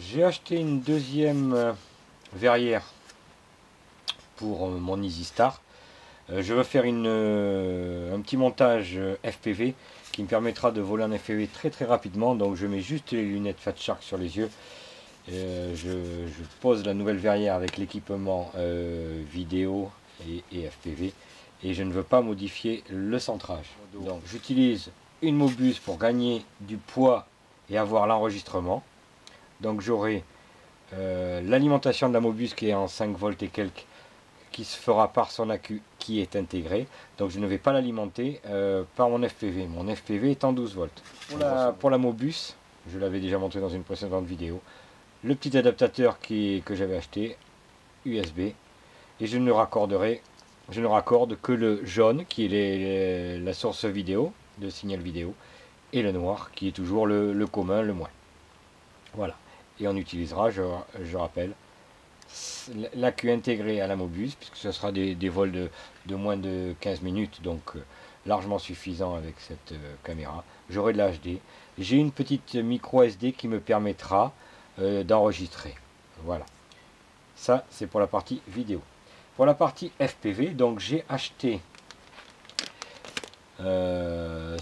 J'ai acheté une deuxième verrière pour mon EasyStar. Je veux faire un petit montage FPV qui me permettra de voler en FPV très rapidement. Donc je mets juste les lunettes Fat Shark sur les yeux. Je pose la nouvelle verrière avec l'équipement vidéo et FPV. Et je ne veux pas modifier le centrage. Donc j'utilise une Mobus pour gagner du poids et avoir l'enregistrement. Donc j'aurai l'alimentation de la Mobus qui est en 5 volts et quelques, qui se fera par son accu qui est intégré. Donc je ne vais pas l'alimenter par mon FPV. Mon FPV est en 12 volts. Pour la Mobus, je l'avais déjà montré dans une précédente vidéo, le petit adaptateur que j'avais acheté, USB, et je ne raccorde que le jaune qui est la source vidéo, de signal vidéo, et le noir qui est toujours le commun, le moins. Voilà. Et on utilisera, je rappelle, l'accu intégré à la Mobus, puisque ce sera des vols de moins de 15 minutes, donc largement suffisant avec cette caméra. J'aurai de la HD. J'ai une petite micro SD qui me permettra d'enregistrer. Voilà. Ça, c'est pour la partie vidéo. Pour la partie FPV, donc j'ai acheté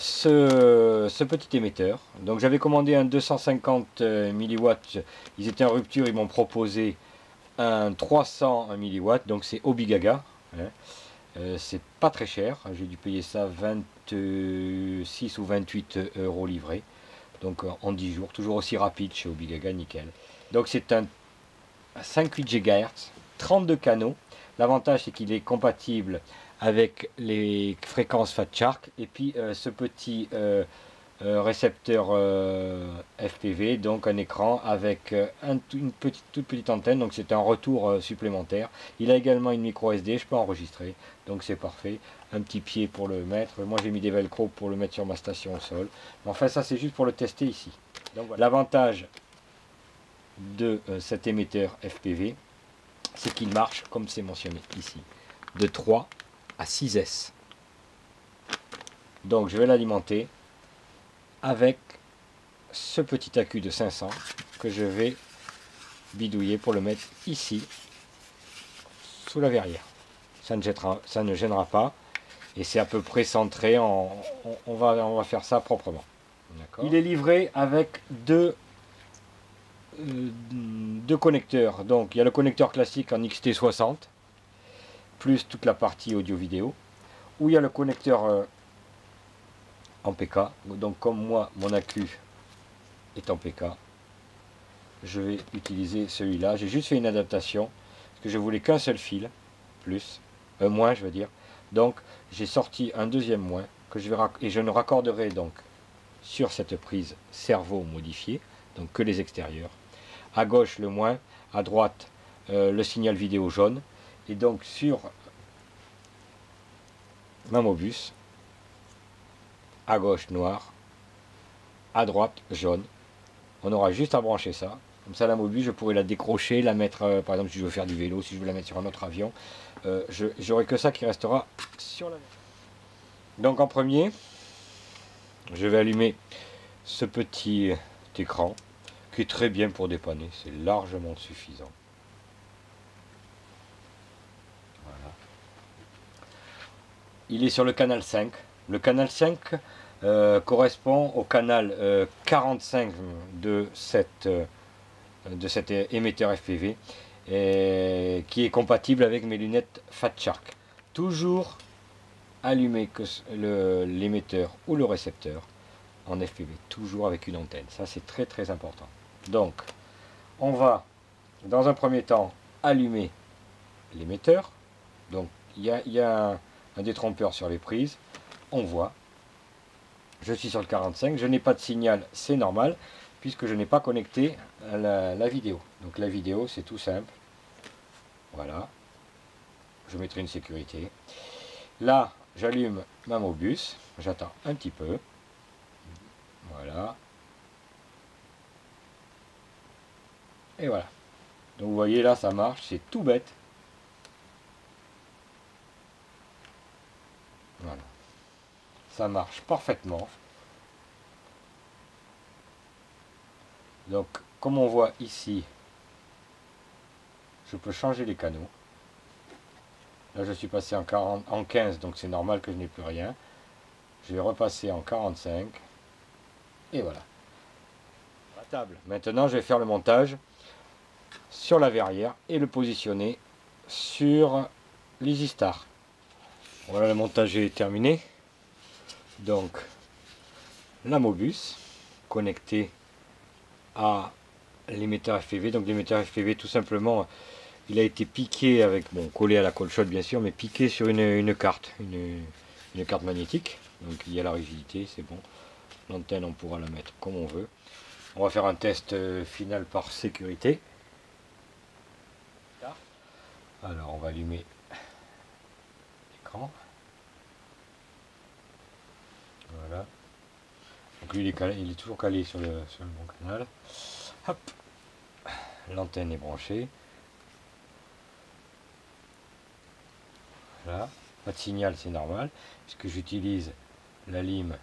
ce petit émetteur. Donc j'avais commandé un 250 mW, ils étaient en rupture, ils m'ont proposé un 300 mW, donc c'est Obigaga, hein. C'est pas très cher, j'ai dû payer ça 26 ou 28 euros livré, donc en 10 jours, toujours aussi rapide chez Obigaga, nickel. Donc c'est un 5,8 GHz, 32 canaux. L'avantage c'est qu'il est compatible avec les fréquences Fat Shark, et puis ce petit récepteur FPV, donc un écran avec une toute petite antenne, donc c'est un retour supplémentaire. Il a également une micro SD, je peux enregistrer, donc c'est parfait. Un petit pied pour le mettre, moi j'ai mis des velcro pour le mettre sur ma station au sol. Enfin ça c'est juste pour le tester ici. Voilà. L'avantage de cet émetteur FPV, c'est qu'il marche comme c'est mentionné ici, de 3 à 6S. Donc je vais l'alimenter avec ce petit accu de 500 que je vais bidouiller pour le mettre ici sous la verrière. Ça ne gênera pas, et c'est à peu près centré. On va faire ça proprement. Il est livré avec deux connecteurs. Donc il y a le connecteur classique en XT60 plus toute la partie audio vidéo, où il y a le connecteur en PK. Donc comme moi mon accu est en PK, je vais utiliser celui-là. J'ai juste fait une adaptation parce que je voulais qu'un seul fil, moins je veux dire. Donc j'ai sorti un deuxième moins que je vais et je ne raccorderai donc sur cette prise cerveau modifiée, donc que les extérieurs. À gauche le moins, à droite le signal vidéo jaune, et donc sur ma Mobus, à gauche noir, à droite jaune. On aura juste à brancher ça. Comme ça la Mobus, je pourrais la décrocher, la mettre, par exemple si je veux faire du vélo, si je veux la mettre sur un autre avion, j'aurai que ça qui restera sur la. Donc en premier, je vais allumer ce petit écran qui est très bien pour dépanner, c'est largement suffisant. Voilà. Il est sur le canal 5. Le canal 5 correspond au canal 45 de cet émetteur FPV, qui est compatible avec mes lunettes Fat Shark. Toujours allumer que l'émetteur ou le récepteur en FPV, toujours avec une antenne. Ça c'est très important. Donc on va dans un premier temps allumer l'émetteur. Donc il y a un détrompeur sur les prises. On voit, je suis sur le 45, je n'ai pas de signal, c'est normal puisque je n'ai pas connecté la vidéo. Donc la vidéo c'est tout simple. Voilà, je mettrai une sécurité. Là j'allume ma Mobus, j'attends un petit peu. Voilà. Et voilà. Donc vous voyez là ça marche, c'est tout bête. Voilà. Ça marche parfaitement. Donc comme on voit ici, je peux changer les canaux. Là je suis passé en 15, donc c'est normal que je n'ai plus rien. Je vais repasser en 45. Et voilà. La table. Maintenant je vais faire le montage sur la verrière et le positionner sur l'EasyStar. Voilà, le montage est terminé. Donc la Mobus connectée à l'émetteur FPV. Donc l'émetteur FPV, tout simplement, il a été piqué avec, bon, collé à la colchotte bien sûr, mais piqué sur une carte, une carte magnétique. Donc il y a la rigidité, c'est bon. L'antenne, on pourra la mettre comme on veut. On va faire un test final par sécurité. Alors on va allumer l'écran. Voilà. Donc lui il est toujours calé sur le bon canal. Hop. L'antenne est branchée. Voilà. Pas de signal, c'est normal, puisque j'utilise la lime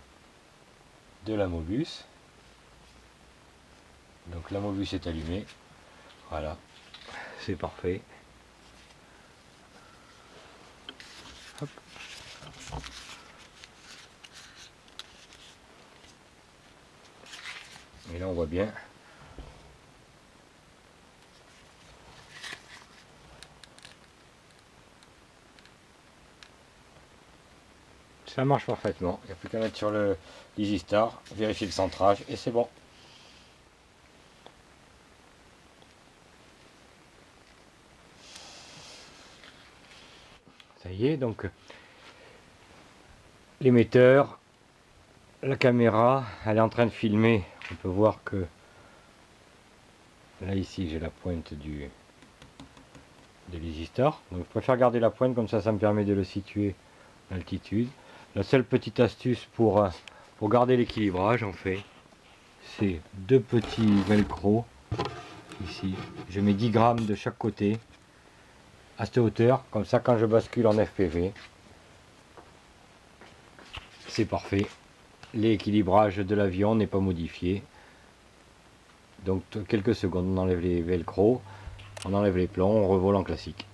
de la Mobus. Donc la Mobus est allumée. Voilà. C'est parfait. Hop. Et là on voit bien. Ça marche parfaitement. Il n'y a plus qu'à mettre sur le EasyStar, vérifier le centrage et c'est bon. Ça y est, donc l'émetteur, la caméra, elle est en train de filmer. On peut voir que là ici j'ai la pointe de l'EasyStar. Donc je préfère garder la pointe, comme ça me permet de le situer à l'altitude. La seule petite astuce pour garder l'équilibrage, en fait, c'est deux petits velcro ici. Je mets 10 grammes de chaque côté à cette hauteur, comme ça quand je bascule en FPV, c'est parfait. L'équilibrage de l'avion n'est pas modifié. Donc quelques secondes, on enlève les velcro, on enlève les plombs, on revole en classique.